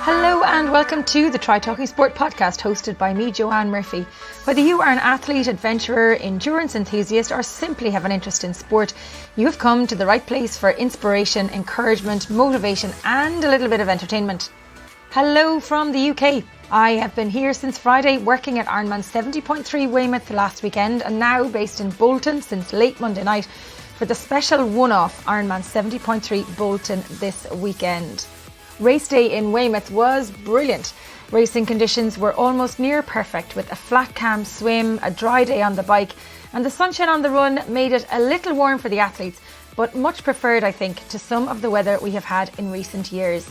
Hello and welcome to the Try Talking Sport podcast hosted by me, Joanne Murphy. Whether you are an athlete, adventurer, endurance enthusiast or simply have an interest in sport, you have come to the right place for inspiration, encouragement, motivation and a little bit of entertainment. Hello from the UK. I have been here since Friday working at Ironman 70.3 Weymouth last weekend and now based in Bolton since late Monday night for the special one-off Ironman 70.3 Bolton this weekend. Race day in Weymouth was brilliant. Racing conditions were almost near perfect with a flat calm swim, a dry day on the bike and the sunshine on the run made it a little warm for the athletes, but much preferred I think to some of the weather we have had in recent years.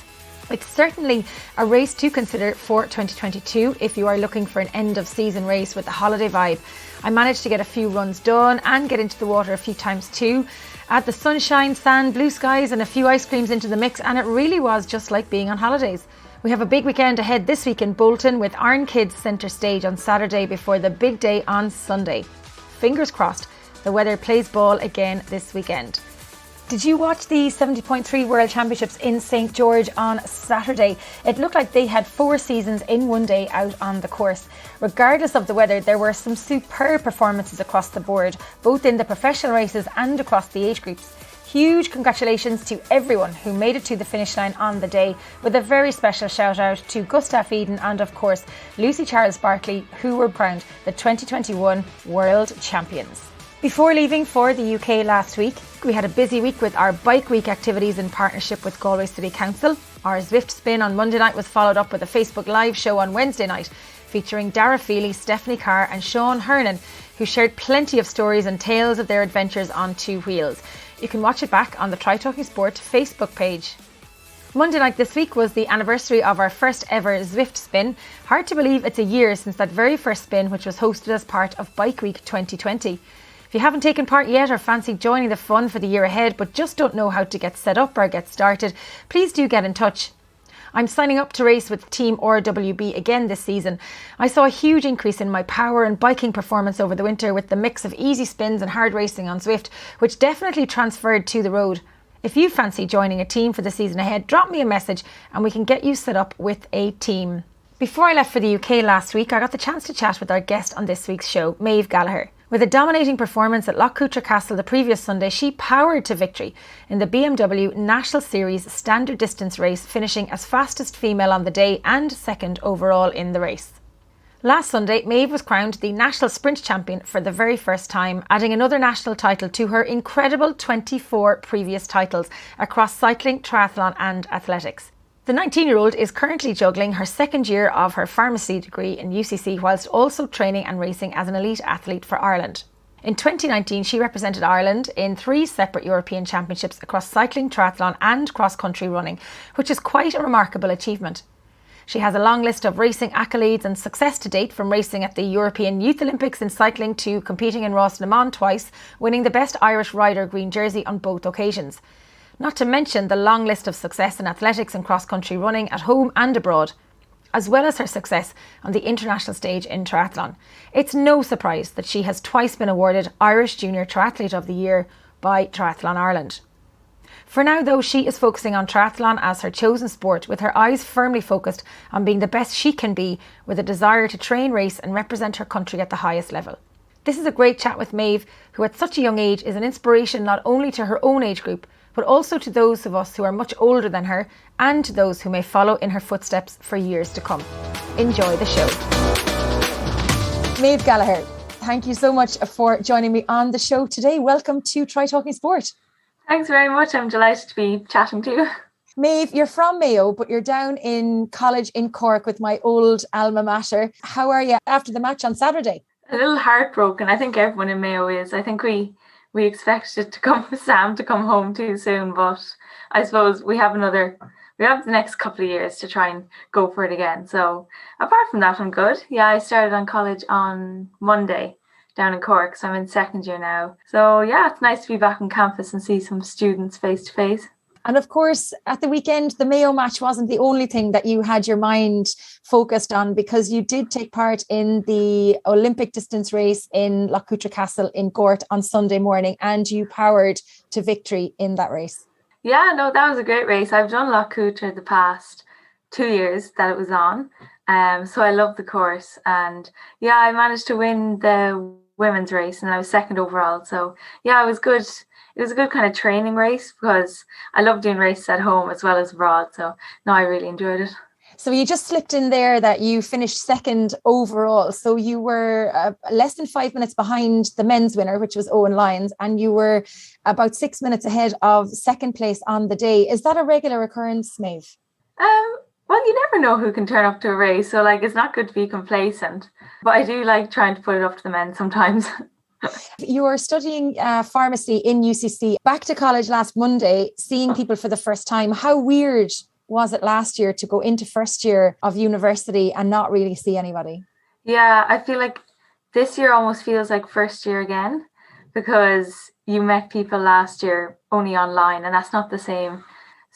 It's certainly a race to consider for 2022 if you are looking for an end of season race with a holiday vibe. I managed to get a few runs done and get into the water a few times too. Add the sunshine, sand, blue skies and a few ice creams into the mix and it really was just like being on holidays. We have a big weekend ahead this week in Bolton with Iron Kids centre stage on Saturday before the big day on Sunday. Fingers crossed the weather plays ball again this weekend. Did you watch the 70.3 World Championships in St. George on Saturday? It looked like they had 4 seasons in one day out on the course. Regardless of the weather, there were some superb performances across the board, both in the professional races and across the age groups. Huge congratulations to everyone who made it to the finish line on the day, with a very special shout out to Gustav Eden and of course Lucy Charles Barkley, who were crowned the 2021 World Champions. Before leaving for the UK last week, we had a busy week with our Bike Week activities in partnership with Galway City Council. Our Zwift spin on Monday night was followed up with a Facebook Live show on Wednesday night featuring Dara Feely, Stephanie Carr and Sean Hernan, who shared plenty of stories and tales of their adventures on 2 wheels. You can watch it back on the Try Talking Sport Facebook page. Monday night this week was the anniversary of our first ever Zwift spin. Hard to believe it's a year since that very first spin, which was hosted as part of Bike Week 2020. If you haven't taken part yet or fancy joining the fun for the year ahead but just don't know how to get set up or get started, please do get in touch. I'm signing up to race with Team RWB again this season. I saw a huge increase in my power and biking performance over the winter with the mix of easy spins and hard racing on Zwift, which definitely transferred to the road. If you fancy joining a team for the season ahead, drop me a message and we can get you set up with a team. Before I left for the UK last week, I got the chance to chat with our guest on this week's show, Maeve Gallagher. With a dominating performance at Lough Cutra Castle the previous Sunday, she powered to victory in the BMW National Series Standard Distance race, finishing as fastest female on the day and second overall in the race. Last Sunday, Maeve was crowned the National Sprint Champion for the very first time, adding another national title to her incredible 24 previous titles across cycling, triathlon and athletics. The 19-year-old is currently juggling her second year of her pharmacy degree in UCC whilst also training and racing as an elite athlete for Ireland. In 2019, she represented Ireland in 3 separate European championships across cycling, triathlon and cross-country running, which is quite a remarkable achievement. She has a long list of racing accolades and success to date, from racing at the European Youth Olympics in cycling to competing in Ross Le Mans twice, winning the Best Irish Rider green jersey on both occasions. Not to mention the long list of success in athletics and cross-country running at home and abroad, as well as her success on the international stage in triathlon. It's no surprise that she has twice been awarded Irish Junior Triathlete of the Year by Triathlon Ireland. For now though, she is focusing on triathlon as her chosen sport, with her eyes firmly focused on being the best she can be, with a desire to train, race and represent her country at the highest level. This is a great chat with Maeve, who at such a young age is an inspiration not only to her own age group, but also to those of us who are much older than her and to those who may follow in her footsteps for years to come. Enjoy the show. Maeve Gallagher, thank you so much for joining me on the show today. Welcome to Try Talking Sport. Thanks very much. I'm delighted to be chatting to you. Maeve, you're from Mayo, but you're down in college in Cork with my old alma mater. How are you after the match on Saturday? A little heartbroken. I think everyone in Mayo is. I think we expected Sam to come home too soon, but I suppose we have the next couple of years to try and go for it again. So apart from that, I'm good. Yeah, I started on college on Monday down in Cork, so I'm in second year now. So yeah, it's nice to be back on campus and see some students face to face. And of course, at the weekend, the Mayo match wasn't the only thing that you had your mind focused on, because you did take part in the Olympic distance race in Lough Cutra Castle in Gort on Sunday morning, and you powered to victory in that race. Yeah, no, that was a great race. I've done Lough Cutra the past 2 years that it was on. So I loved the course, and yeah, I managed to win the women's race, and I was second overall. So yeah, it was good. It was a good kind of training race because I love doing races at home as well as abroad. So no, I really enjoyed it. So you just slipped in there that you finished second overall. So you were less than 5 minutes behind the men's winner, which was Owen Lyons, and you were about 6 minutes ahead of second place on the day. Is that a regular occurrence, Maeve? Well, you never know who can turn up to a race. So like, it's not good to be complacent, but I do like trying to put it up to the men sometimes. You were studying pharmacy in UCC, back to college last Monday, seeing people for the first time. How weird was it last year to go into first year of university and not really see anybody? Yeah, I feel like this year almost feels like first year again, because you met people last year only online, and that's not the same.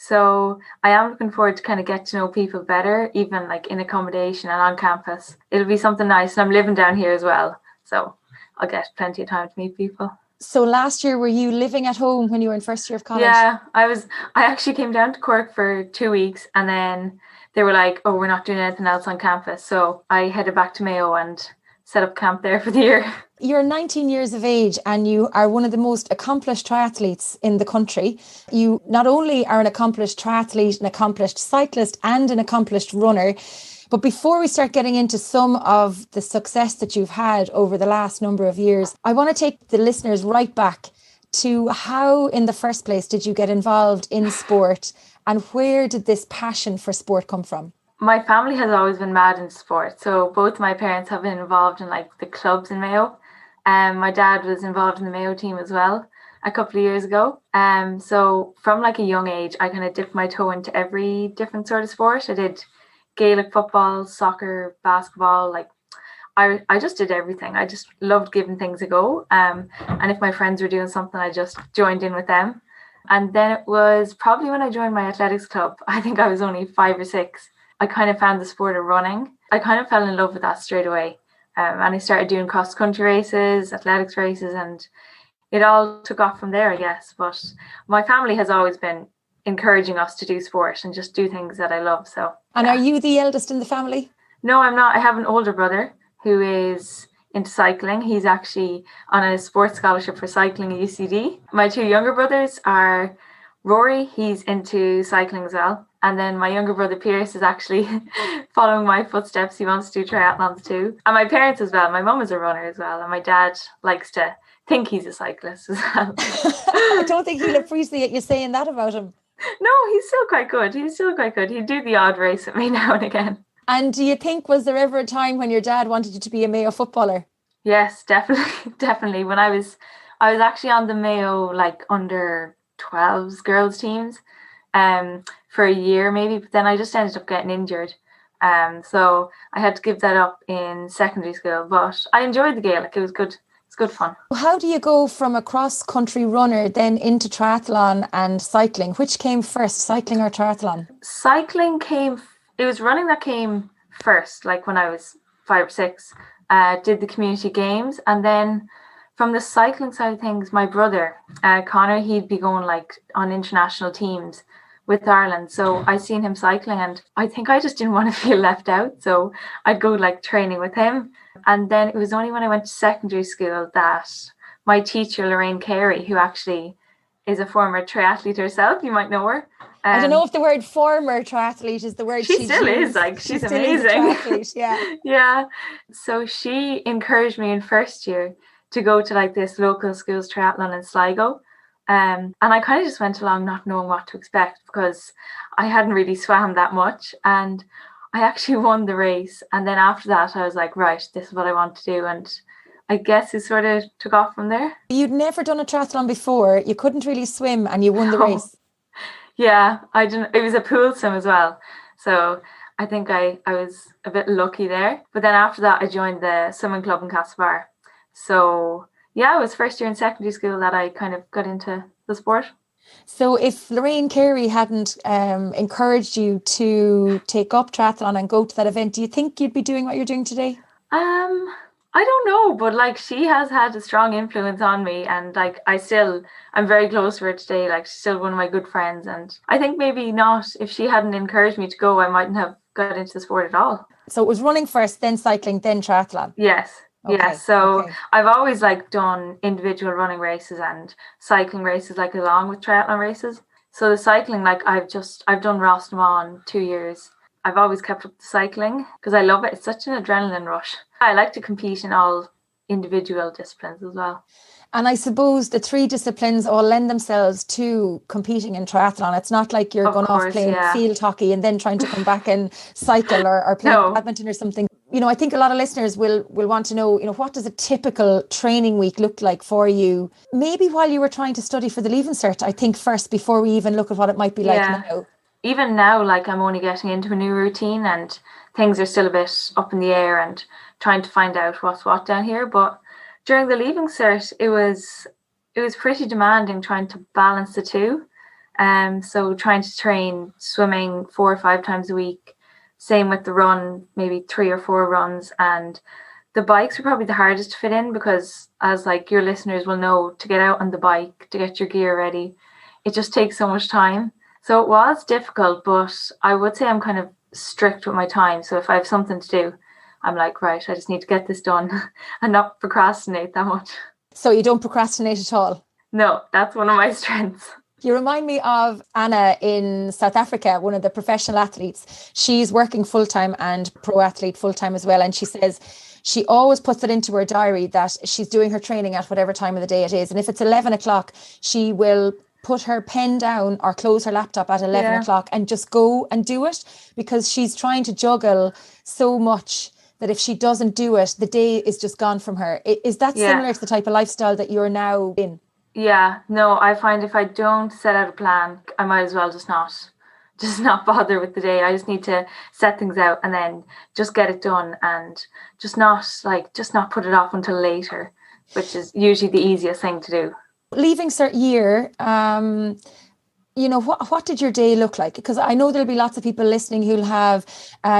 So I am looking forward to kind of get to know people better, even like in accommodation and on campus. It'll be something nice, and I'm living down here as well, so I'll get plenty of time to meet people. So last year, were you living at home when you were in first year of college? Yeah, I actually came down to Cork for 2 weeks, and then they were like, oh, we're not doing anything else on campus. So I headed back to Mayo and set up camp there for the year. You're 19 years of age and you are one of the most accomplished triathletes in the country. You not only are an accomplished triathlete, an accomplished cyclist and an accomplished runner, but before we start getting into some of the success that you've had over the last number of years, I want to take the listeners right back to how in the first place did you get involved in sport, and where did this passion for sport come from? My family has always been mad in sport. So both my parents have been involved in like the clubs in Mayo. My dad was involved in the Mayo team as well a couple of years ago. So from like a young age, I kind of dipped my toe into every different sort of sport. I did Gaelic football, soccer, basketball, like I just did everything. I just loved giving things a go. And if my friends were doing something, I just joined in with them. And then it was probably when I joined my athletics club, I think I was only 5 or 6, I kind of found the sport of running. I kind of fell in love with that straight away. And I started doing cross-country races, athletics races, and it all took off from there, I guess. But my family has always been encouraging us to do sport and just do things that I love. So. And are you the eldest in the family? No, I'm not. I have an older brother who is into cycling. He's actually on a sports scholarship for cycling at UCD. My 2 younger brothers are Rory, he's into cycling as well. And then my younger brother Pierce is actually following my footsteps. He wants to do triathlons too. And my parents as well. My mum is a runner as well. And my dad likes to think he's a cyclist as well. I don't think he'll appreciate you saying that about him. No, he's still quite good. He'd do the odd race with me now and again. And do you think, was there ever a time when your dad wanted you to be a Mayo footballer? Yes, definitely. When I was actually on the Mayo like under 12s girls teams for a year maybe, but then I just ended up getting injured. So I had to give that up in secondary school, but I enjoyed the Gaelic. It was good. It's good fun. How do you go from a cross-country runner then into triathlon and cycling? Which came first, cycling or triathlon? Cycling it was running that came first, like when I was 5 or 6. Did the community games, and then from the cycling side of things, my brother Connor, he'd be going like on international teams with Ireland, so I seen him cycling and I think I just didn't want to feel left out, so I'd go like training with him. And then it was only when I went to secondary school that my teacher Lorraine Carey, who actually is a former triathlete herself, you might know her. I don't know if the word former triathlete is the word she still is, like she's amazing. Yeah. So she encouraged me in first year to go to like this local schools triathlon in Sligo. And I kind of just went along not knowing what to expect because I hadn't really swam that much, and I actually won the race. And then after that I was like, right, this is what I want to do, and I guess it sort of took off from there. You'd never done a triathlon before, you couldn't really swim, and you won the race. Yeah, I didn't. It was a pool swim as well, so I think I was a bit lucky there. But then after that I joined the swimming club in Castlebar. So yeah, it was first year in secondary school that I kind of got into the sport. So if Lorraine Carey hadn't encouraged you to take up triathlon and go to that event, do you think you'd be doing what you're doing today? I I don't know, but like she has had a strong influence on me, and like I'm very close to her today. Like she's still one of my good friends, and I think maybe not if she hadn't encouraged me to go, I mightn't have got into the sport at all. So it was running first, then cycling, then triathlon. Yes. Okay. Yes. So Okay. I've always like done individual running races and cycling races like along with triathlon races. So the cycling, like I've done Rostamon 2 years. I've always kept up the cycling because I love it. It's such an adrenaline rush. I like to compete in all individual disciplines as well. And I suppose the three disciplines all lend themselves to competing in triathlon. It's not like you're Of going off course, playing yeah. field hockey and then trying to come back and cycle or play No. badminton or something. You know, I think a lot of listeners will want to know, you know, what does a typical training week look like for you? Maybe while you were trying to study for the Leaving Cert, I think first, before we even look at what it might be like now. Even now, like I'm only getting into a new routine and things are still a bit up in the air and trying to find out what's what down here. But during the Leaving Cert, it was pretty demanding trying to balance the two. So trying to train swimming 4 or 5 times a week. Same with the run, maybe 3 or 4 runs. And the bikes were probably the hardest to fit in because, as like your listeners will know, to get out on the bike, to get your gear ready, it just takes so much time. So it was difficult, but I would say I'm kind of strict with my time. So if I have something to do, I'm like, right, I just need to get this done and not procrastinate that much. So you don't procrastinate at all? No, that's one of my strengths. You remind me of Anna in South Africa, one of the professional athletes. She's working full-time and pro athlete full-time as well. And she says she always puts it into her diary that she's doing her training at whatever time of the day it is. And if it's 11 o'clock, she will put her pen down or close her laptop at 11 o'clock and just go and do it, because she's trying to juggle so much that if she doesn't do it, the day is just gone from her. Is that similar to the type of lifestyle that you're now in? Yeah, no, I find if I don't set out a plan, I might as well just not bother with the day. I just need to set things out and then just get it done and just not put it off until later, which is usually the easiest thing to do. Leaving Cert year, you know, what did your day look like? Because I know there'll be lots of people listening who'll have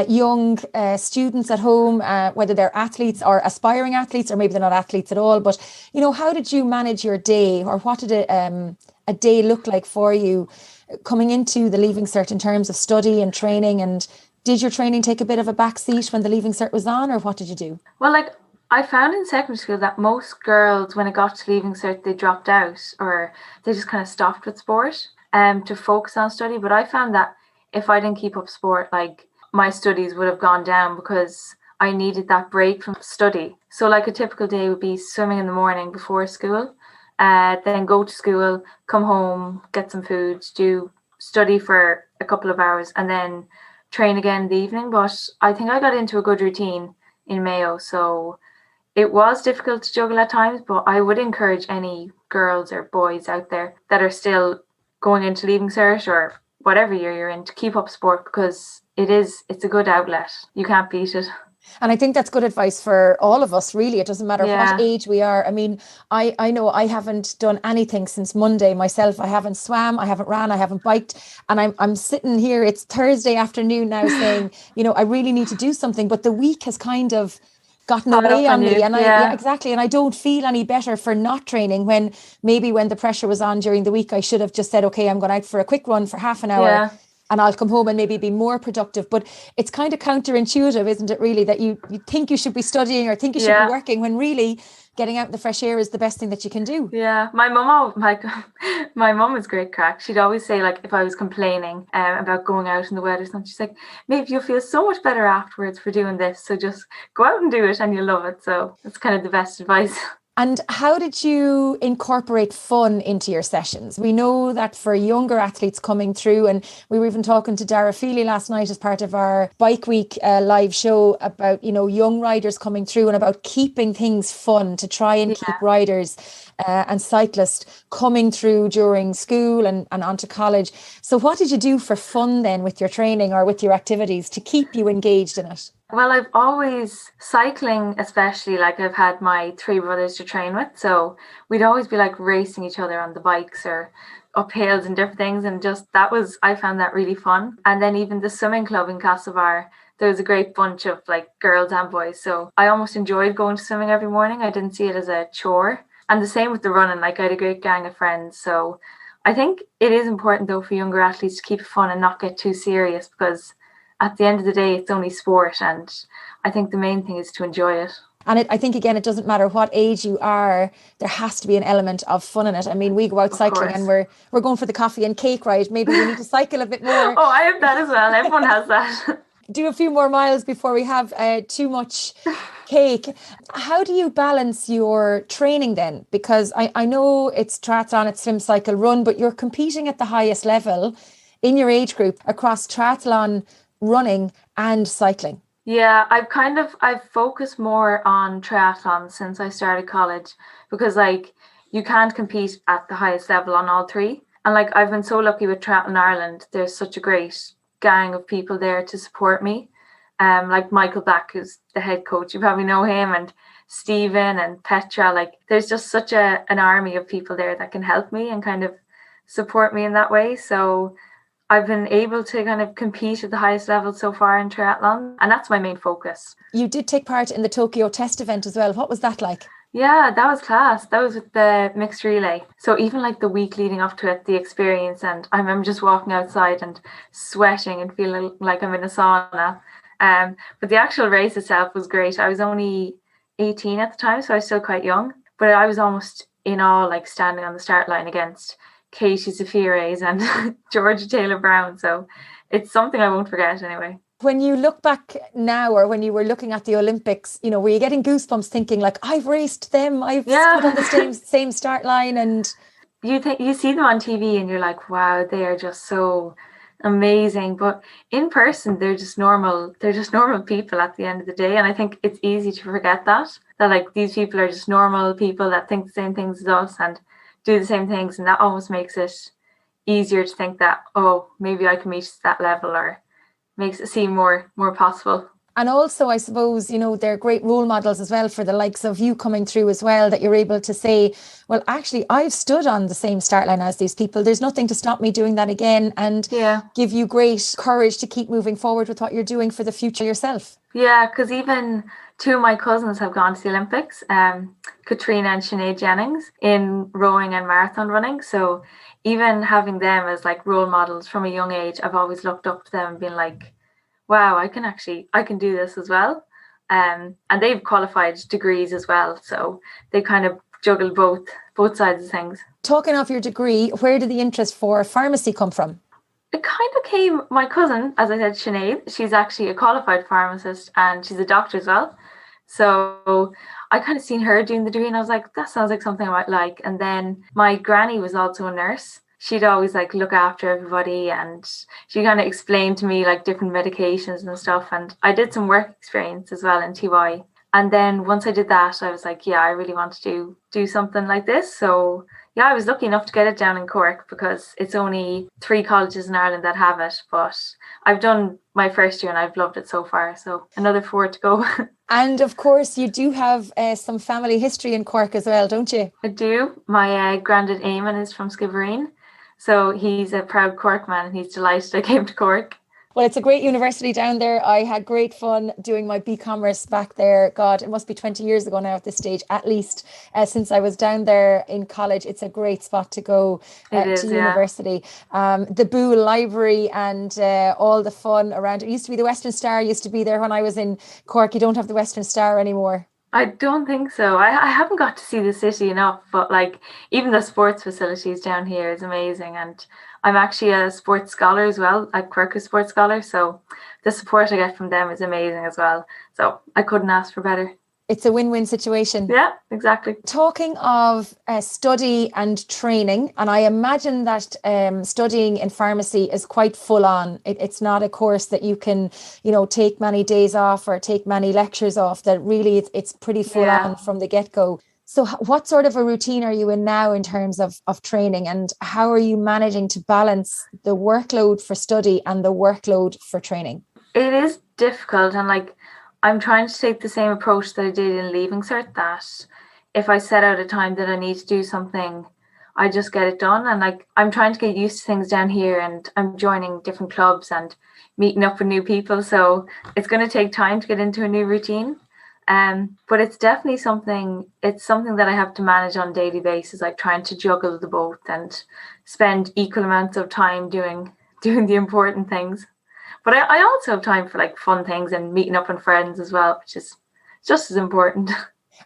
young students at home, whether they're athletes or aspiring athletes, or maybe they're not athletes at all. But, you know, how did you manage your day, or what did a day look like for you coming into the Leaving Cert in terms of study and training? And did your training take a bit of a backseat when the Leaving Cert was on, or what did you do? Well, like I found in secondary school that most girls, when it got to Leaving Cert, they dropped out or they just kind of stopped with sport to focus on study. But I found that if I didn't keep up sport, like my studies would have gone down because I needed that break from study. So like a typical day would be swimming in the morning before school, then go to school, come home, get some food, do study for a couple of hours, and then train again in the evening. But I think I got into a good routine in Mayo, so it was difficult to juggle at times, but I would encourage any girls or boys out there that are still going into Leaving Cert or whatever year you're in to keep up sport, because it's a good outlet. You can't beat it. And I think that's good advice for all of us, really. It doesn't matter what age we are. I mean, I know I haven't done anything since Monday myself. I haven't swam, I haven't ran, I haven't biked. And I'm sitting here, it's Thursday afternoon now, saying, you know, I really need to do something. But the week has kind of gotten away on me. And exactly. And I don't feel any better for not training, when maybe when the pressure was on during the week, I should have just said, okay, I'm going out for a quick run for half an hour and I'll come home and maybe be more productive. But it's kind of counterintuitive, isn't it, really, that you think you should be studying or think you should be working, when really getting out in the fresh air is the best thing that you can do. Yeah, my mum is great crack. She'd always say, like, if I was complaining about going out in the weather, something, she's like, Maeve, you'll feel so much better afterwards for doing this. So just go out and do it and you'll love it. So that's kind of the best advice. And how did you incorporate fun into your sessions? We know that for younger athletes coming through, and we were even talking to Dara Feely last night as part of our Bike Week live show about, you know, young riders coming through and about keeping things fun to try and keep riders and cyclists coming through during school and onto college. So what did you do for fun then with your training or with your activities to keep you engaged in it? Well, I've always, cycling especially, like I've had my 3 brothers to train with. So we'd always be like racing each other on the bikes or up hills and different things. And just I found that really fun. And then even the swimming club in Castlebar, there was a great bunch of like girls and boys. So I almost enjoyed going to swimming every morning. I didn't see it as a chore. And the same with the running, like I had a great gang of friends. So I think it is important though for younger athletes to keep it fun and not get too serious, because at the end of the day, it's only sport. And I think the main thing is to enjoy it. And I think, again, it doesn't matter what age you are, there has to be an element of fun in it. I mean, we go out cycling and we're going for the coffee and cake ride. Maybe we need to cycle a bit more. Oh, I have that as well. Everyone has that. Do a few more miles before we have too much cake. How do you balance your training then? Because I know it's triathlon, it's swim, cycle, run, but you're competing at the highest level in your age group across triathlon, running and cycling. Yeah, I've focused more on triathlon since I started college, because like you can't compete at the highest level on all three. And like I've been so lucky with Triathlon Ireland. There's such a great gang of people there to support me. Like Michael Black, who's the head coach, you probably know him, and Stephen and Petra. Like there's just such an army of people there that can help me and kind of support me in that way. So I've been able to kind of compete at the highest level so far in triathlon, and that's my main focus. You did take part in the Tokyo test event as well. What was that like? Yeah, that was class. That was with the mixed relay. So even like the week leading up to it, the experience, and I remember just walking outside and sweating and feeling like I'm in a sauna. But the actual race itself was great. I was only 18 at the time, so I was still quite young. But I was almost in awe, like standing on the start line against Katie Zafires and Georgia Taylor Brown. So it's something I won't forget anyway. When you look back now, or when you were looking at the Olympics, you know, were you getting goosebumps thinking like, I've raced them, I've stood on the same start line? And you see them on TV and you're like, wow, they are just so amazing. But in person, they're just normal people at the end of the day. And I think it's easy to forget that like these people are just normal people that think the same things as us and do the same things. And that almost makes it easier to think that, oh, maybe I can reach that level, or makes it seem more possible. And also, I suppose, you know, they're great role models as well for the likes of you coming through as well, that you're able to say, well, actually, I've stood on the same start line as these people. There's nothing to stop me doing that again, and give you great courage to keep moving forward with what you're doing for the future yourself. Yeah, because even two of my cousins have gone to the Olympics, Katrina and Sinead Jennings, in rowing and marathon running. So even having them as like role models from a young age, I've always looked up to them and been like, wow, I can do this as well. And they've qualified degrees as well. So they kind of juggle both sides of things. Talking of your degree, where did the interest for pharmacy come from? It kind of came, my cousin, as I said, Sinead, she's actually a qualified pharmacist and she's a doctor as well. So I kind of seen her doing the degree and I was like, that sounds like something I might like. And then my granny was also a nurse. She'd always like look after everybody, and she kind of explained to me like different medications and stuff. And I did some work experience as well in TY. And then once I did that, I was like, yeah, I really want to do something like this. So yeah, I was lucky enough to get it down in Cork, because it's only 3 colleges in Ireland that have it. But I've done my first year and I've loved it so far. So another 4 to go. And of course, you do have some family history in Cork as well, don't you? I do. My granddad Eamon is from Skibbereen. So he's a proud Cork man and he's delighted I came to Cork. Well, it's a great university down there. I had great fun doing my B-Commerce back there. God, it must be 20 years ago now at this stage, at least, since I was down there in college. It's a great spot to go to university. The Boo Library and all the fun around it. It used to be the Western Star, used to be there when I was in Cork. You don't have the Western Star anymore. I don't think so. I haven't got to see the city enough, but like even the sports facilities down here is amazing. And I'm actually a sports scholar as well, a Quirker sports scholar. So the support I get from them is amazing as well. So I couldn't ask for better. It's a win-win situation. Yeah, exactly. Talking of study and training, and I imagine that studying in pharmacy is quite full on. It's not a course that you can, you know, take many days off or take many lectures off. That really it's pretty full on from the get-go. So what sort of a routine are you in now in terms of training, and how are you managing to balance the workload for study and the workload for training? It is difficult, and like I'm trying to take the same approach that I did in Leaving Cert, that if I set out a time that I need to do something, I just get it done. And like, I'm trying to get used to things down here, and I'm joining different clubs and meeting up with new people. So it's going to take time to get into a new routine. But it's definitely something that I have to manage on a daily basis, like trying to juggle the both and spend equal amounts of time doing the important things. But I also have time for like fun things and meeting up with friends as well, which is just as important.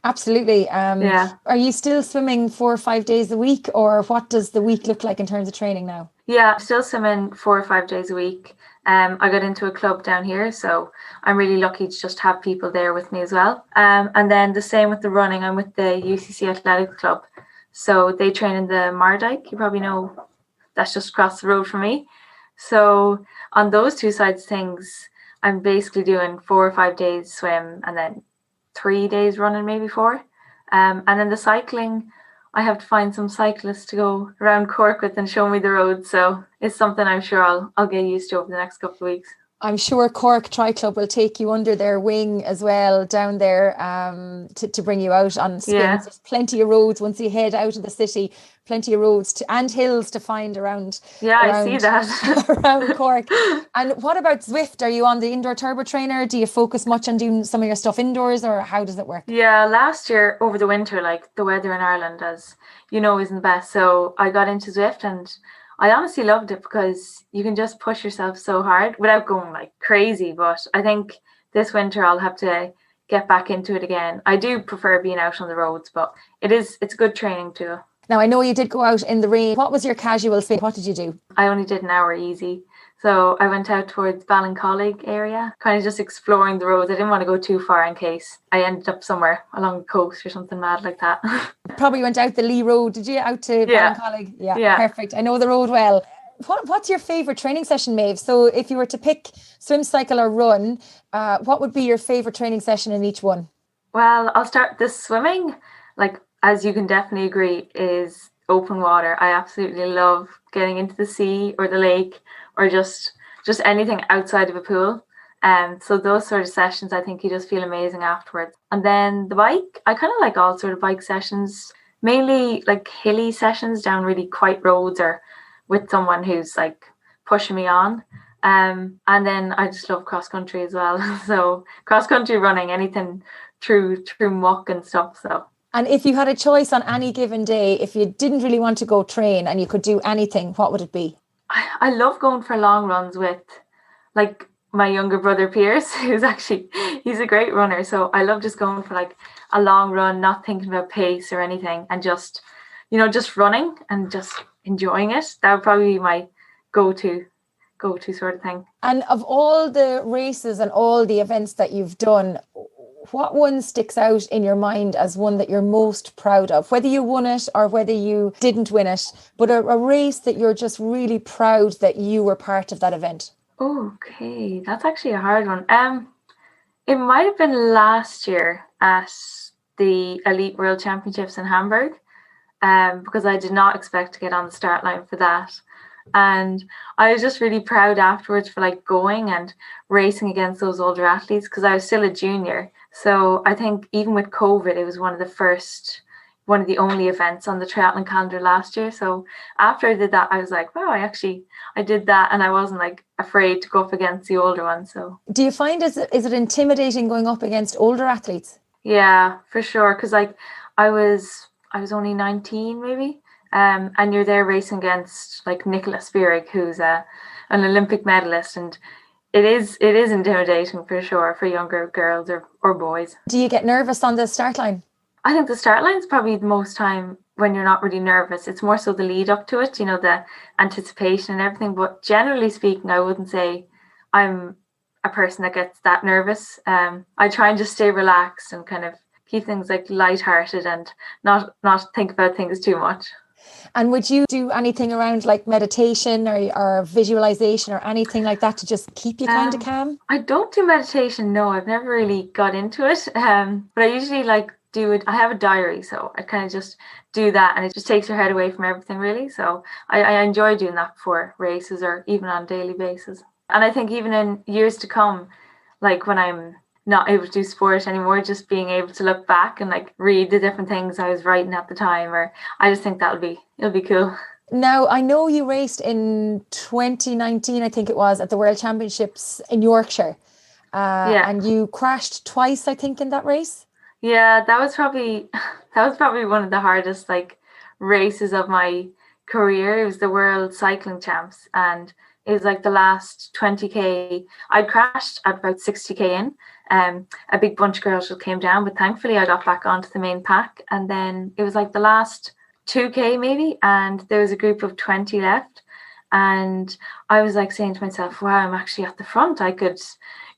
Absolutely. Yeah. Are you still swimming 4 or 5 days a week, or what does the week look like in terms of training now? Yeah, I'm still swimming 4 or 5 days a week. I got into a club down here, so I'm really lucky to just have people there with me as well. And then the same with the running. I'm with the UCC Athletic Club. So they train in the Mardyke. You probably know that's just across the road from me. So on those two sides of things, I'm basically doing 4 or 5 days swim and then 3 days running, maybe 4. And then the cycling, I have to find some cyclists to go around Cork with and show me the road. So it's something I'm sure I'll get used to over the next couple of weeks. I'm sure Cork Tri Club will take you under their wing as well down there to bring you out on spins. Yeah. There's plenty of roads once you head out of the city, plenty of roads and hills to find around. Yeah, I see that. around Cork. And what about Zwift? Are you on the indoor turbo trainer? Do you focus much on doing some of your stuff indoors, or how does it work? Yeah, last year over the winter, like the weather in Ireland, as you know, isn't the best. So I got into Zwift, and I honestly loved it because you can just push yourself so hard without going like crazy. But I think this winter I'll have to get back into it again. I do prefer being out on the roads, but it's good training too. Now, I know you did go out in the rain. What was your casual fit? What did you do? I only did an hour easy. So I went out towards Ballincollig area, kind of just exploring the roads. I didn't want to go too far in case I ended up somewhere along the coast or something mad like that. Probably went out the Lee Road, did you? Out to Ballincollig? Yeah, perfect. I know the road well. What's your favourite training session, Maeve? So if you were to pick swim, cycle or run, what would be your favourite training session in each one? Well, I'll start the swimming. Like, as you can definitely agree, is open water. I absolutely love getting into the sea or the lake or just anything outside of a pool. So those sort of sessions, I think you just feel amazing afterwards. And then the bike, I kind of like all sort of bike sessions, mainly like hilly sessions down really quiet roads or with someone who's like pushing me on. And then I just love cross country as well. So cross country running, anything through muck and stuff. So. And if you had a choice on any given day, if you didn't really want to go train and you could do anything, what would it be? I love going for long runs with like my younger brother Pierce, he's a great runner. So I love just going for like a long run, not thinking about pace or anything, and just running and just enjoying it. That would probably be my go-to sort of thing. And of all the races and all the events that you've done, what one sticks out in your mind as one that you're most proud of, whether you won it or whether you didn't win it, but a race that you're just really proud that you were part of that event? Okay, that's actually a hard one. It might have been last year at the Elite World Championships in Hamburg, because I did not expect to get on the start line for that. And I was just really proud afterwards for like going and racing against those older athletes, because I was still a junior. So I think even with COVID, it was one of the only events on the triathlon calendar last year. So after I did that, I was like, wow, I did that, and I wasn't like afraid to go up against the older ones. So do you find is it intimidating going up against older athletes? Yeah, for sure. Because like I was only 19 maybe. And you're there racing against like Nicola Spirig, who's an Olympic medalist, and it is intimidating for sure for younger girls or boys. Do you get nervous on the start line? I think the start line is probably the most time when you're not really nervous. It's more so the lead up to it, the anticipation and everything. But generally speaking, I wouldn't say I'm a person that gets that nervous. I try and just stay relaxed and kind of keep things like lighthearted and not think about things too much. And would you do anything around like meditation or visualization or anything like that to just keep you kind of calm? I don't do meditation. No, I've never really got into it. But I usually like do it. I have a diary, so I kind of just do that, and it just takes your head away from everything really. So I enjoy doing that before races or even on a daily basis. And I think even in years to come, like when I'm not able to do sport anymore, just being able to look back and like read the different things I was writing at the time, or I just think it'll be cool. Now, I know you raced in 2019, I think it was, at the World Championships in Yorkshire, Yeah. and you crashed twice, I think, in that race. Yeah, that was probably one of the hardest like races of my career. It was the World Cycling Champs, and it was like the last 20k. I'd crashed at about 60k in. A big bunch of girls just came down, but thankfully I got back onto the main pack. And then it was like the last 2k maybe, and there was a group of 20 left. And I was like saying to myself, wow, I'm actually at the front. I could,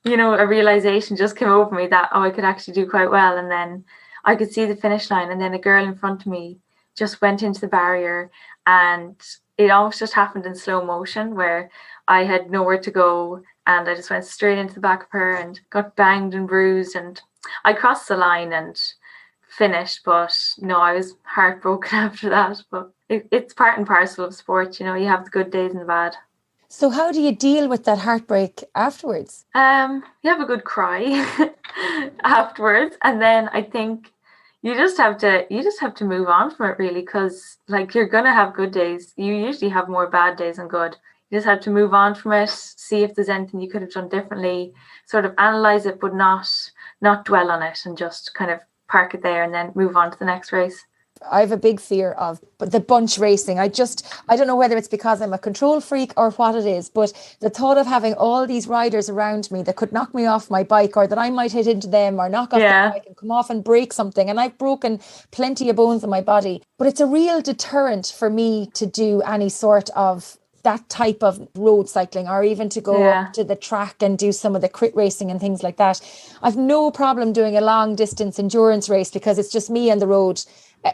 a realization just came over me that, I could actually do quite well. And then I could see the finish line, and then a girl in front of me just went into the barrier, and it almost just happened in slow motion where I had nowhere to go, and I just went straight into the back of her and got banged and bruised, and I crossed the line and finished, but no, I was heartbroken after that. But it's part and parcel of sport, you have the good days and the bad. So how do you deal with that heartbreak afterwards? You have a good cry afterwards, and then I think you just have to move on from it, really, because like you're gonna have good days. You usually have more bad days than good. You just have to move on from it, see if there's anything you could have done differently, sort of analyze it, but not dwell on it, and just kind of park it there and then move on to the next race. I have a big fear of the bunch racing. I don't know whether it's because I'm a control freak or what it is, but the thought of having all these riders around me that could knock me off my bike, or that I might hit into them or knock off the bike and come off and break something. And I've broken plenty of bones in my body, but it's a real deterrent for me to do any sort of that type of road cycling, or even to go up to the track and do some of the crit racing and things like that. I've no problem doing a long distance endurance race because it's just me on the road.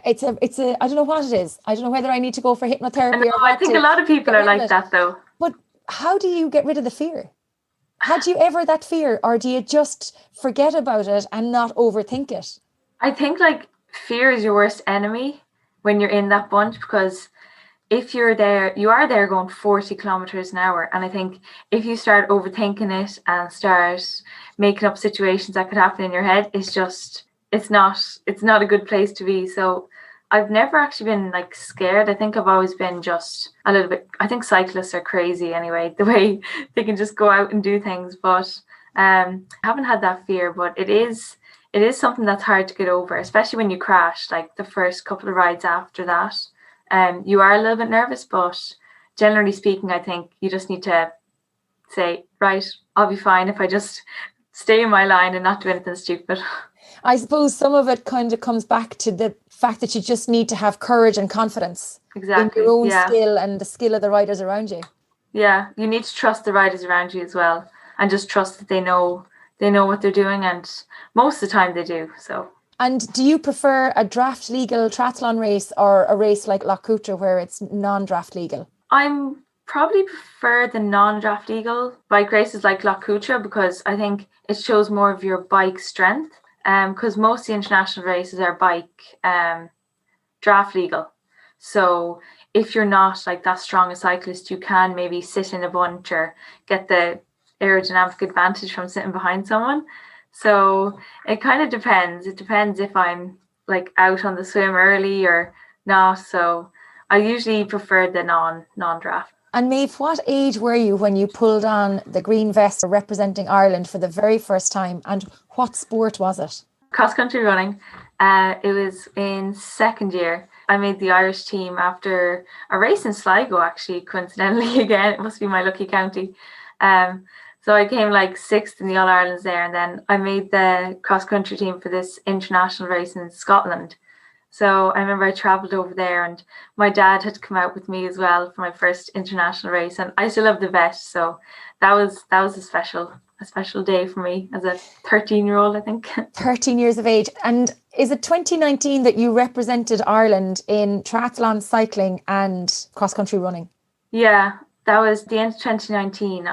It's a I don't know what it is. I don't know whether I need to go for hypnotherapy or what. I think a lot of people are like that though. But how do you get rid of the fear? Had you ever that fear, or do you just forget about it and not overthink it? I think like fear is your worst enemy when you're in that bunch, because if you are there going 40 kilometers an hour. And I think if you start overthinking it and start making up situations that could happen in your head, it's not a good place to be. So I've never actually been like scared. I think I've always been just a little bit, I think cyclists are crazy anyway, the way they can just go out and do things. But I haven't had that fear, but it is something that's hard to get over, especially when you crash, like the first couple of rides after that. You are a little bit nervous, but generally speaking, I think you just need to say, right, I'll be fine if I just stay in my line and not do anything stupid. I suppose some of it kind of comes back to the fact that you just need to have courage and confidence in your own skill and the skill of the riders around you. Yeah, you need to trust the riders around you as well, and just trust that they know what they're doing, and most of the time they do. So. And do you prefer a draft legal triathlon race or a race like Lough Cutra where it's non-draft legal? I'm probably prefer the non-draft legal bike races like Lough Cutra, because I think it shows more of your bike strength. Because most of the international races are bike draft legal. So if you're not like that strong a cyclist, you can maybe sit in a bunch or get the aerodynamic advantage from sitting behind someone. So it kind of depends. It depends if I'm like out on the swim early or not. So I usually prefer the non-draft. And Maeve, what age were you when you pulled on the green vest representing Ireland for the very first time, and what sport was it? Cross-country running. It was in second year. I made the Irish team after a race in Sligo, actually, coincidentally again. It must be my lucky county. So I came like sixth in the All-Irelands there, and then I made the cross-country team for this international race in Scotland. So I remember I travelled over there, and my dad had come out with me as well for my first international race, and I still have the vest. So that was a special day for me as a 13-year-old, I think. 13 years of age. And is it 2019 that you represented Ireland in triathlon, cycling and cross-country running? Yeah, that was the end of 2019.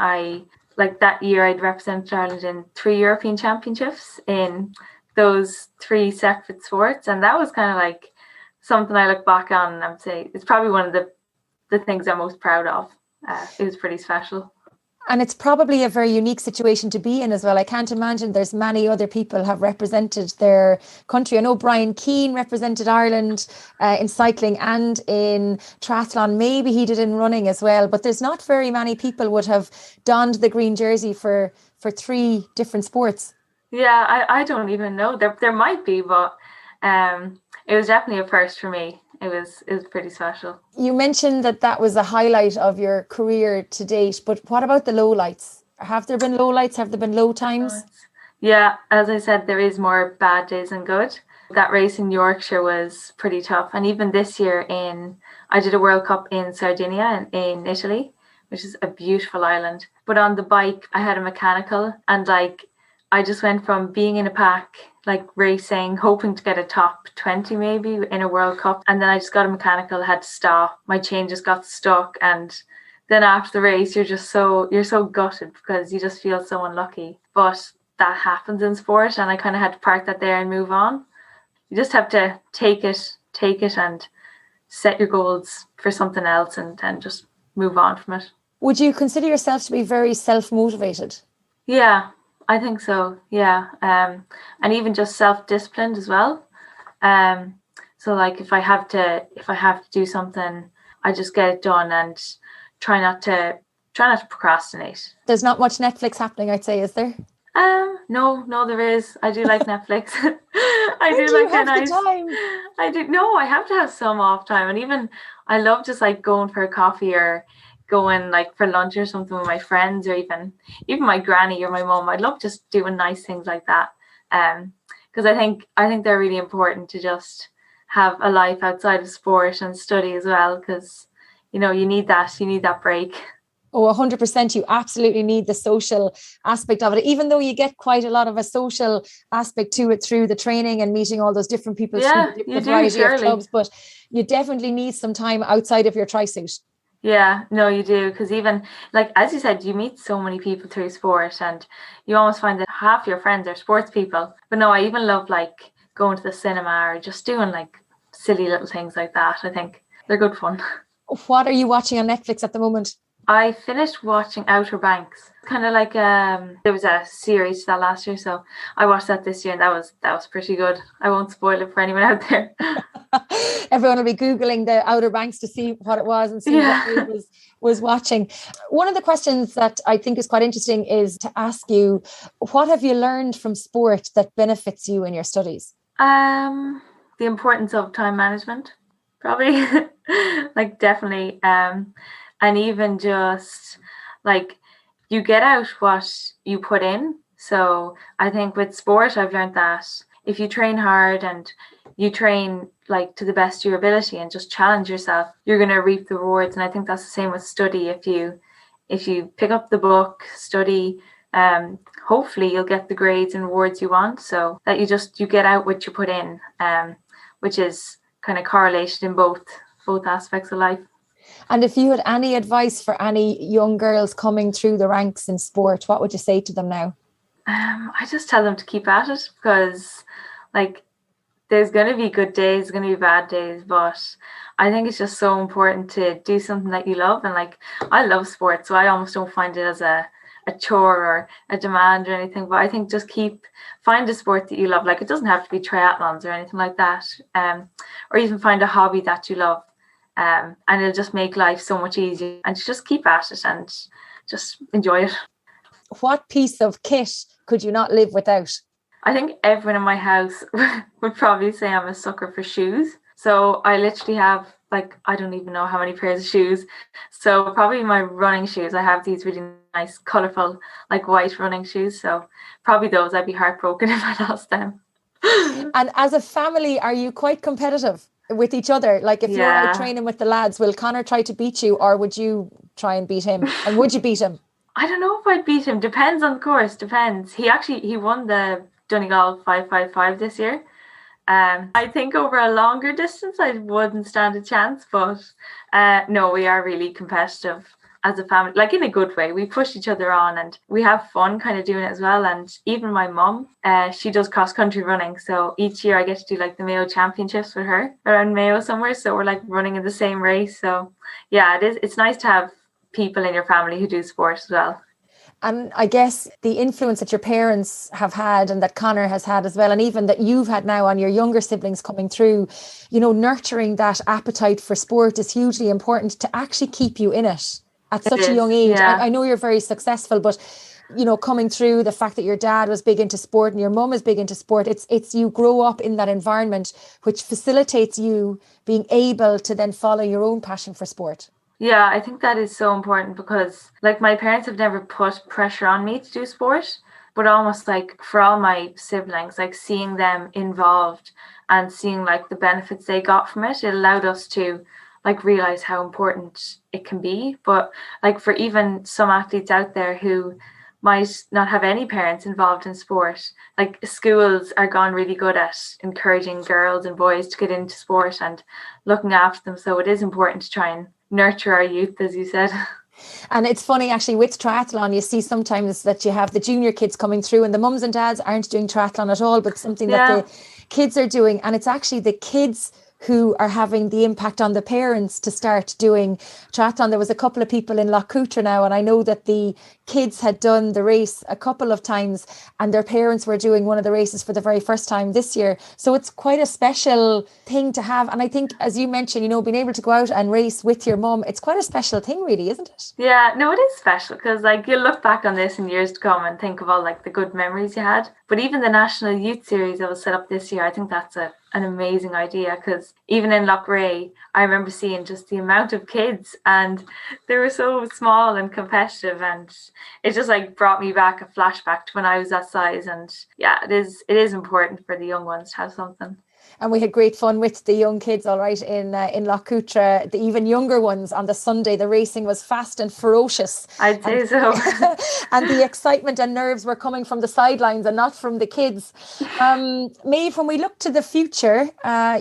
That year I'd represented Ireland in 3 European Championships in those 3 separate sports, and that was kind of like something I look back on and I would say it's probably one of the things I'm most proud of. It was pretty special. And it's probably a very unique situation to be in as well. I can't imagine there's many other people have represented their country. I know Brian Keane represented Ireland in cycling and in triathlon. Maybe he did in running as well. But there's not very many people would have donned the green jersey for 3 different sports. Yeah, I don't even know. There might be, but it was definitely a first for me. It was pretty special. You mentioned that was a highlight of your career to date, but what about the lowlights? Have there been lowlights? Have there been low times? Yeah, as I said, there is more bad days than good. That race in Yorkshire was pretty tough. And even this year I did a World Cup in Sardinia in Italy, which is a beautiful island. But on the bike, I had a mechanical, and I just went from being in a pack, racing, hoping to get a top 20 maybe in a World Cup. And then I just got a mechanical, had to stop. My chain just got stuck. And then after the race, you're so gutted because you just feel so unlucky. But that happens in sport. And I kind of had to park that there and move on. You just have to take it and set your goals for something else and just move on from it. Would you consider yourself to be very self-motivated? Yeah. I think so, yeah. And even just self-disciplined as well. So if I have to do something, I just get it done and try not to procrastinate. There's not much Netflix happening, I'd say, is there? No, there is. I do like Netflix. I do like a nice time. I do. No, I have to have some off time, and even I love just going for a coffee or going for lunch or something with my friends, or even my granny or my mum. I love just doing nice things like that. Because I think they're really important to just have a life outside of sport and study as well. Because you need that break. Oh, 100%. You absolutely need the social aspect of it, even though you get quite a lot of a social aspect to it through the training and meeting all those different people through the variety of clubs. But you definitely need some time outside of your tri-suit. Yeah, no, you do. Because even as you said, you meet so many people through sport and you almost find that half your friends are sports people. But no, I even love going to the cinema or just doing silly little things like that. I think they're good fun. What are you watching on Netflix at the moment? I finished watching Outer Banks. Kind of there was a series to that last year, so I watched that this year, and that was pretty good. I won't spoil it for anyone out there. Everyone will be Googling the Outer Banks to see what it was and see what he was watching. One of the questions that I think is quite interesting is to ask you, what have you learned from sport that benefits you in your studies? The importance of time management, probably. Definitely. And even just you get out what you put in. So I think with sport, I've learned that if you train hard and you train to the best of your ability and just challenge yourself, you're going to reap the rewards. And I think that's the same with study. If you pick up the book, study, hopefully you'll get the grades and rewards you want. So that you get out what you put in, which is kind of correlated in both aspects of life. And if you had any advice for any young girls coming through the ranks in sport, what would you say to them now? I just tell them to keep at it, because there's going to be good days, there's going to be bad days, but I think it's just so important to do something that you love. And I love sport, so I almost don't find it as a chore or a demand or anything, but I think just find a sport that you love. It doesn't have to be triathlons or anything like that, or even find a hobby that you love. And it'll just make life so much easier, and just keep at it and just enjoy it. What piece of kit could you not live without? I think everyone in my house would probably say I'm a sucker for shoes. So I literally have I don't even know how many pairs of shoes. So probably my running shoes. I have these really nice, colourful, white running shoes. So probably those. I'd be heartbroken if I lost them. And as a family, are you quite competitive with each other? If you're out training with the lads, will Connor try to beat you, or would you try and beat him? And would you beat him? I don't know if I'd beat him. Depends on the course. Depends. He won the Donegal 555 this year. I think over a longer distance I wouldn't stand a chance, but no, we are really competitive as a family, in a good way. We push each other on and we have fun kind of doing it as well. And even my mum, she does cross country running, so each year I get to do the Mayo championships with her around Mayo somewhere, so we're running in the same race. So yeah, it's nice to have people in your family who do sport as well. And I guess the influence that your parents have had and that Connor has had as well, and even that you've had now on your younger siblings coming through, nurturing that appetite for sport is hugely important to actually keep you in it at such a young age. Yeah. I know you're very successful, but coming through the fact that your dad was big into sport and your mum is big into sport, it's you grow up in that environment which facilitates you being able to then follow your own passion for sport. Yeah, I think that is so important because like my parents have never put pressure on me to do sport, but almost like for all my siblings, like seeing them involved and seeing like the benefits they got from it, it allowed us to like realize how important it can be. But like for even some athletes out there who might not have any parents involved in sport, like schools are gone really good at encouraging girls and boys to get into sport and looking after them. So it is important to try and nurture our youth, as you said. And it's funny actually with triathlon, you see sometimes that you have the junior kids coming through and the mums and dads aren't doing triathlon at all, but something that the kids are doing. And it's actually the kids who are having the impact on the parents to start doing triathlon. There was a couple of people in Lough Cutra now, and I know that the kids had done the race a couple of times and their parents were doing one of the races for the very first time this year. So it's quite a special thing to have. And I think, as you mentioned, being able to go out and race with your mum, it's quite a special thing really, isn't it? Yeah, no, it is special because like you'll look back on this in years to come and think of all like the good memories you had. But even the National Youth Series that was set up this year, I think that's an amazing idea because even in Loughrea, I remember seeing just the amount of kids and they were so small and competitive, and it just like brought me back a flashback to when I was that size. And yeah, it is important for the young ones to have something. And we had great fun with the young kids, all right, in Lough Cutra. The even younger ones on the Sunday, the racing was fast and ferocious. I'd say so. And the excitement and nerves were coming from the sidelines and not from the kids. Maeve, when we look to the future,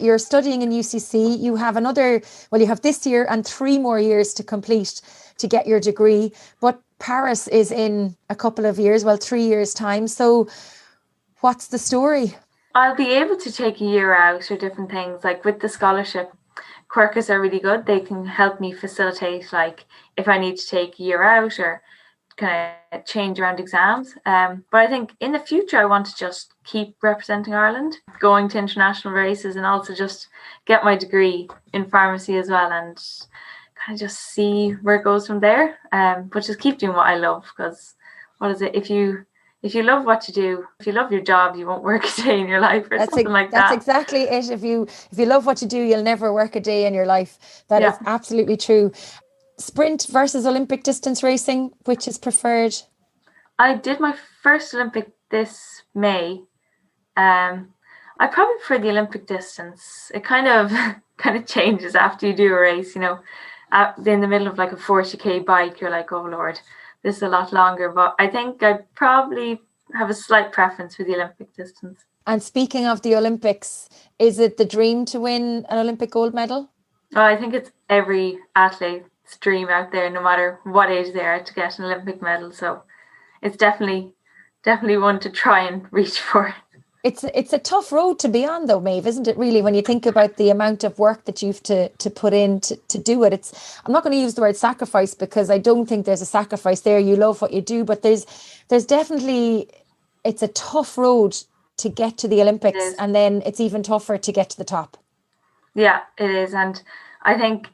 you're studying in UCC. You have you have this year and 3 more years to complete to get your degree. But Paris is in a couple of years, 3 years' time. So what's the story? I'll be able to take a year out or different things. Like with the scholarship, Quercus are really good. They can help me facilitate like if I need to take a year out or kind of change around exams. But I think in the future, I want to just keep representing Ireland, going to international races, and also just get my degree in pharmacy as well and kind of just see where it goes from there. But just keep doing what I love, because what is it? If you love what you do, if you love your job, you won't work a day in your life or something like that. That's exactly it. If you love what you do, you'll never work a day in your life. That is absolutely true. Sprint versus Olympic distance racing, which is preferred? I did my first Olympic this May. I probably prefer the Olympic distance. It kind of changes after you do a race, in the middle of like a 40k bike, you're like, oh Lord, this is a lot longer. But I think I probably have a slight preference for the Olympic distance. And speaking of the Olympics, is it the dream to win an Olympic gold medal? Oh, I think it's every athlete's dream out there, no matter what age they are, to get an Olympic medal. So it's definitely one to try and reach for. It's a tough road to be on though, Maeve, isn't it really, when you think about the amount of work that you've to put in to do it. I'm not going to use the word sacrifice because I don't think there's a sacrifice there. You love what you do, but there's definitely, it's a tough road to get to the Olympics, and then it's even tougher to get to the top. Yeah, it is. And I think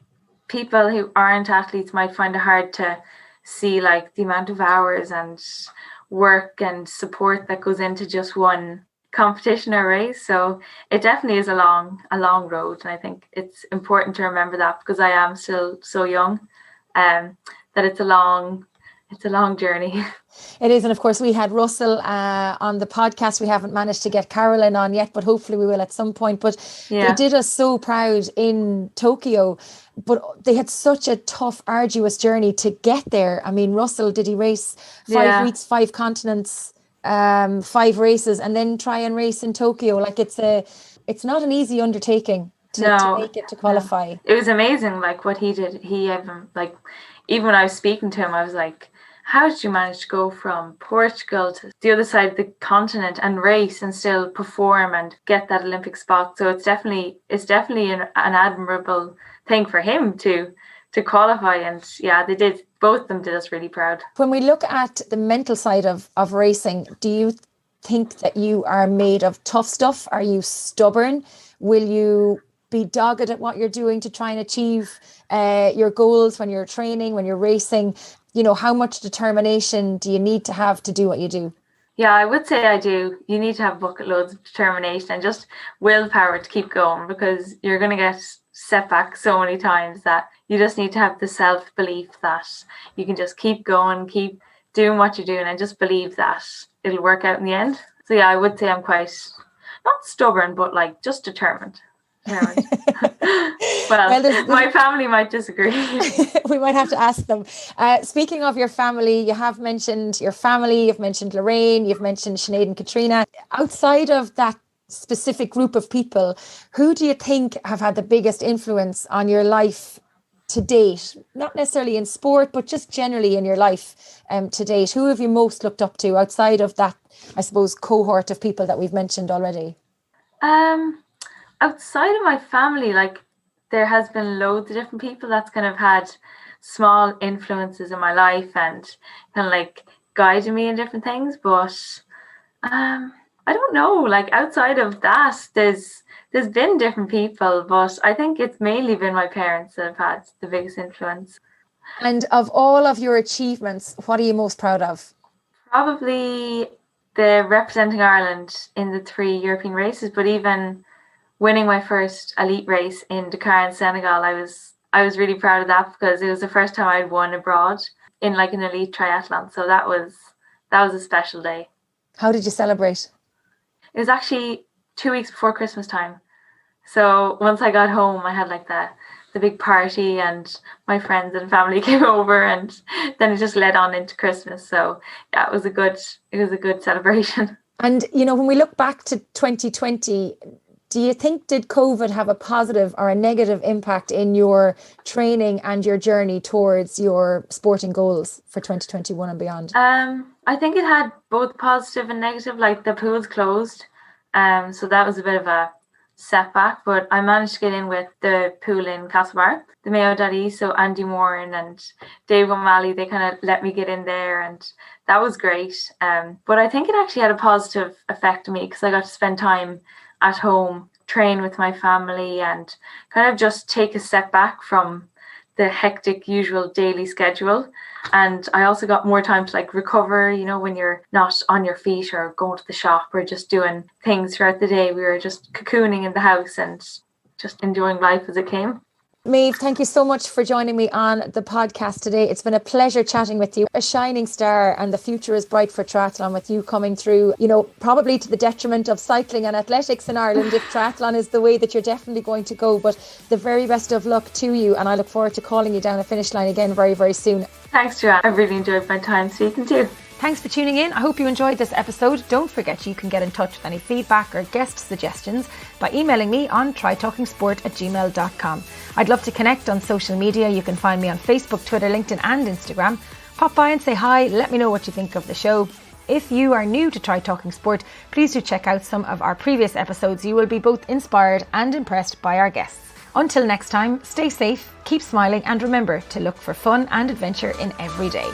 people who aren't athletes might find it hard to see like the amount of hours and work and support that goes into just one competition or race. So it definitely is a long road, and I think it's important to remember that, because I am still so young, that it's a long journey. It is. And of course we had Russell on the podcast. We haven't managed to get Carolyn on yet, but hopefully we will at some point. But they did us so proud in Tokyo, but they had such a tough, arduous journey to get there. I mean, Russell, did he race 5 weeks, 5 continents, 5 races, and then try and race in Tokyo? Like it's not an easy undertaking to make it, to qualify. No. It was amazing, like what he did. He like, even when I was speaking to him, I was like, how did you manage to go from Portugal to the other side of the continent and race and still perform and get that Olympic spot? So it's definitely an admirable thing for him to to qualify. And yeah, they did. Both of them did us really proud. When we look at the mental side of racing, do you think that you are made of tough stuff? Are you stubborn? Will you be dogged at what you're doing to try and achieve your goals when you're training, when you're racing? You know, how much determination do you need to have to do what you do? Yeah, I would say I do. You need to have bucket loads of determination and just willpower to keep going, because you're going to get setbacks so many times that you just need to have the self-belief that you can just keep going, keep doing what you're doing, and just believe that it'll work out in the end. So yeah, I would say I'm quite, not stubborn, but like just determined. Well, my family might disagree. We might have to ask them. Speaking of your family, you have mentioned your family, you've mentioned Lorraine, you've mentioned Sinead and Katrina. Outside of that specific group of people, who do you think have had the biggest influence on your life to date? Not necessarily in sport, but just generally in your life to date. Who have you most looked up to outside of that, I suppose, cohort of people that we've mentioned already? Outside of my family, like, there has been loads of different people that's kind of had small influences in my life and kind of like guided me in different things. But I don't know, like outside of that, there's been different people, but I think it's mainly been my parents that have had the biggest influence. And of all of your achievements, what are you most proud of? Probably the representing Ireland in the 3 European races, but even winning my first elite race in Dakar in Senegal, I was really proud of that, because it was the first time I'd won abroad in like an elite triathlon. So that was a special day. How did you celebrate? It was actually 2 weeks before Christmas time. So once I got home, I had like the big party, and my friends and family came over, and then it just led on into Christmas. So yeah, it was a good celebration. And you know, when we look back to 2020, do you think, did COVID have a positive or a negative impact in your training and your journey towards your sporting goals for 2021 and beyond? I think it had both positive and negative. Like, the pools closed, so that was a bit of a setback, but I managed to get in with the pool in Castlebar, the Mayo.e. So Andy Moran and Dave O'Malley, they kind of let me get in there, and that was great. But I think it actually had a positive effect on me, because I got to spend time at home, train with my family, and kind of just take a step back from the hectic usual daily schedule. And I also got more time to like recover, you know, when you're not on your feet or going to the shop or just doing things throughout the day. We were just cocooning in the house and just enjoying life as it came. Maeve, thank you so much for joining me on the podcast today. It's been a pleasure chatting with you. A shining star, and the future is bright for triathlon with you coming through, you know, probably to the detriment of cycling and athletics in Ireland if triathlon is the way that you're definitely going to go. But the very best of luck to you, and I look forward to calling you down a finish line again very, very soon. Thanks, Joanne. I really enjoyed my time speaking to you. Thanks for tuning in. I hope you enjoyed this episode. Don't forget you can get in touch with any feedback or guest suggestions by emailing me on trytalkingsport@gmail.com. I'd love to connect on social media. You can find me on Facebook, Twitter, LinkedIn and Instagram. Pop by and say hi. Let me know what you think of the show. If you are new to Try Talking Sport, please do check out some of our previous episodes. You will be both inspired and impressed by our guests. Until next time, stay safe, keep smiling, and remember to look for fun and adventure in every day.